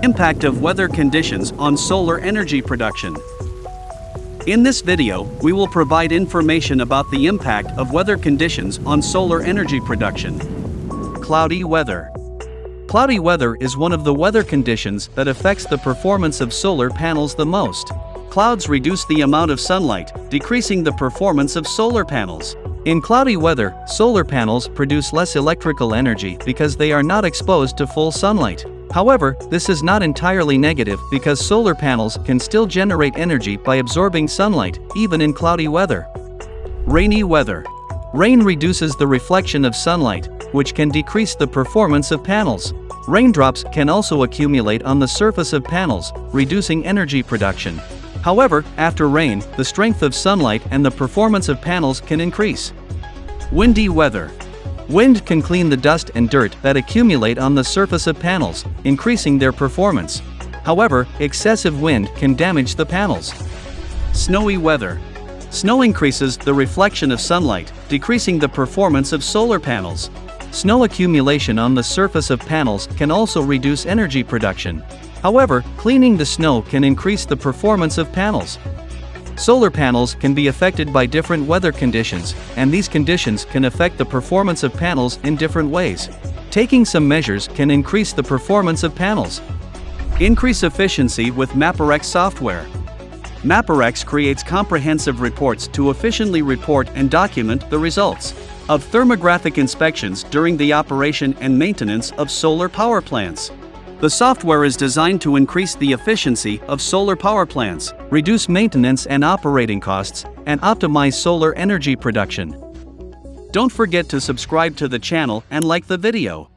Impact of weather conditions on solar energy production. In this video, we will provide information about the impact of weather conditions on solar energy production. Cloudy weather. Cloudy weather is one of the weather conditions that affects the performance of solar panels the most. Clouds reduce the amount of sunlight, decreasing the performance of solar panels. In cloudy weather, solar panels produce less electrical energy because they are not exposed to full sunlight. However, this is not entirely negative because solar panels can still generate energy by absorbing sunlight, even in cloudy weather. Rainy weather. Rain reduces the reflection of sunlight, which can decrease the performance of panels. Raindrops can also accumulate on the surface of panels, reducing energy production. However, after rain, the strength of sunlight and the performance of panels can increase. Windy weather. Wind can clean the dust and dirt that accumulate on the surface of panels, increasing their performance. However, excessive wind can damage the panels. Snowy weather. Snow increases the reflection of sunlight, decreasing the performance of solar panels. Snow accumulation on the surface of panels can also reduce energy production. However, cleaning the snow can increase the performance of panels. Solar panels can be affected by different weather conditions, and these conditions can affect the performance of panels in different ways. Taking some measures can increase the performance of panels. Increase efficiency with Mapperx software. Mapperx creates comprehensive reports to efficiently report and document the results of thermographic inspections during the operation and maintenance of solar power plants. The software is designed to increase the efficiency of solar power plants, reduce maintenance and operating costs, and optimize solar energy production. Don't forget to subscribe to the channel and like the video.